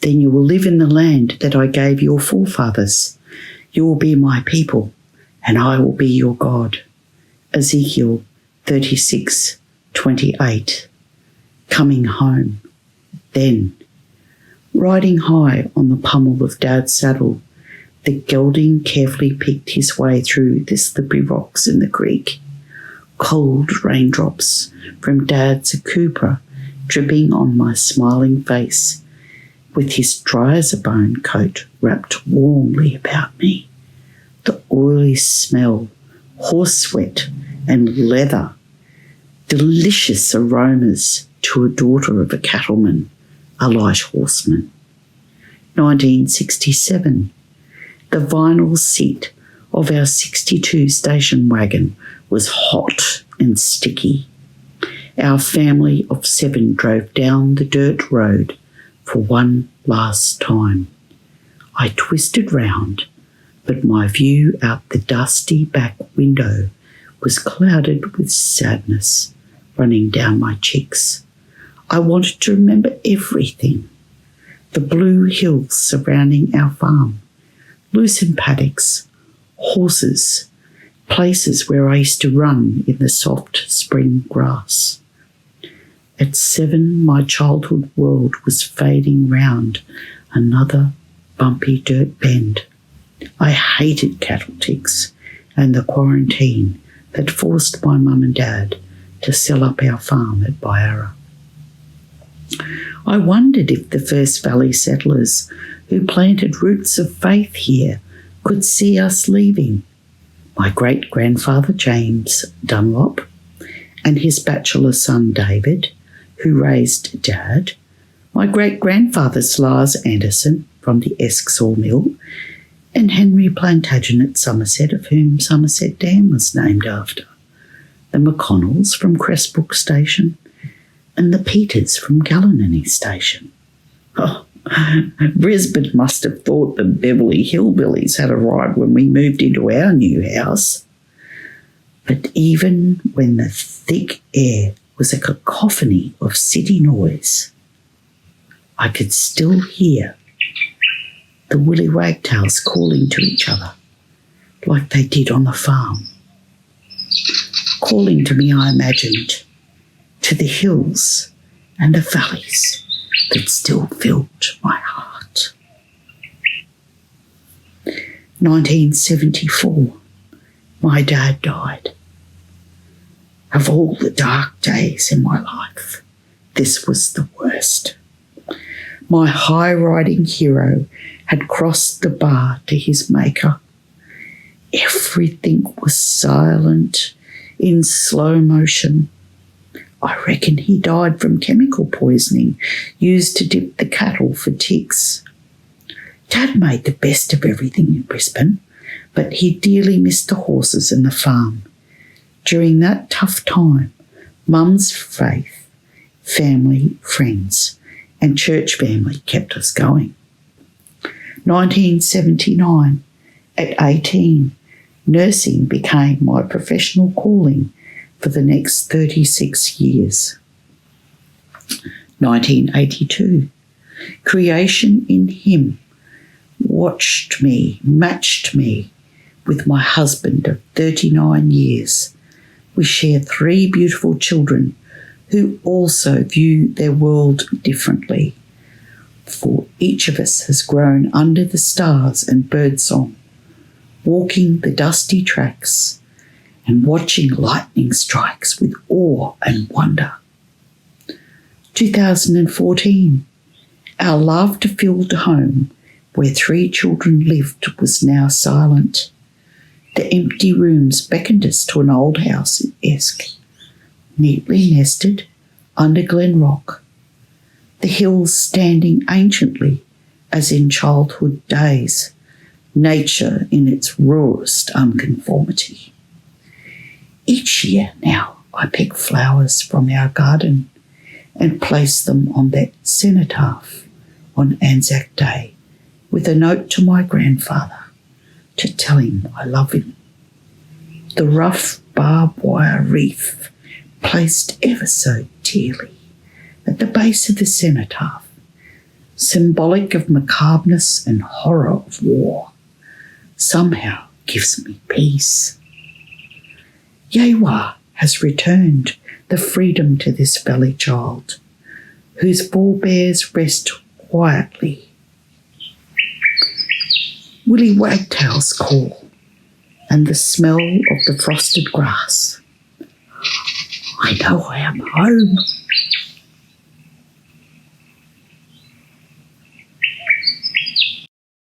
Then you will live in the land that I gave your forefathers. You will be my people, and I will be your God. Ezekiel 36:28. Coming home. Then, riding high on the pommel of Dad's saddle, the gelding carefully picked his way through the slippery rocks in the creek. Cold raindrops from Dad's akubra dripping on my smiling face, with his dry as a bone coat wrapped warmly about me. The oily smell, horse sweat and leather, delicious aromas to a daughter of a cattleman, a light horseman. 1967. The vinyl seat of our 62 station wagon was hot and sticky. Our family of 7 drove down the dirt road for one last time. I twisted round, but my view out the dusty back window was clouded with sadness running down my cheeks. I wanted to remember everything. The blue hills surrounding our farm, lucerne paddocks, horses, places where I used to run in the soft spring grass. At 7, my childhood world was fading round another bumpy dirt bend. I hated cattle ticks and the quarantine that forced my mum and dad to sell up our farm at Byara. I wondered if the first valley settlers who planted roots of faith here could see us leaving. My great-grandfather James Dunlop and his bachelor son David, who raised Dad, my great-grandfather Lars Anderson from the Esk sawmill, and Henry Plantagenet Somerset, of whom Somerset Dam was named after, the McConnells from Cressbrook Station, and the Peters from Gallinany Station. Oh, Brisbane must have thought the Beverly Hillbillies had arrived when we moved into our new house. But even when the thick air was a cacophony of city noise, I could still hear the willy wagtails calling to each other like they did on the farm. Calling to me, I imagined, to the hills and the valleys that still filled my heart. 1974, my dad died. Of all the dark days in my life, this was the worst. My high-riding hero had crossed the bar to his maker. Everything was silent, in slow motion. I reckon he died from chemical poisoning used to dip the cattle for ticks. Dad made the best of everything in Brisbane, but he dearly missed the horses and the farm. During that tough time, Mum's faith, family, friends, and church family kept us going. 1979, at 18, nursing became my professional calling for the next 36 years. 1982, creation in him matched me with my husband of 39 years. We share 3 beautiful children who also view their world differently. For each of us has grown under the stars and birdsong, walking the dusty tracks and watching lightning strikes with awe and wonder. 2014, our laughter-filled home where 3 children lived was now silent. The empty rooms beckoned us to an old house in Esk, neatly nested under Glen Rock, the hills standing anciently as in childhood days, nature in its rawest unconformity. Each year now I pick flowers from our garden and place them on that cenotaph on Anzac Day with a note to my grandfather to tell him I love him. The rough barbed wire wreath placed ever so dearly at the base of the cenotaph symbolic of macabreness and horror of war, somehow gives me peace. Yewa has returned the freedom to this valley child, whose forebears rest quietly. Willie Wagtails call, and the smell of the frosted grass. I know I am home.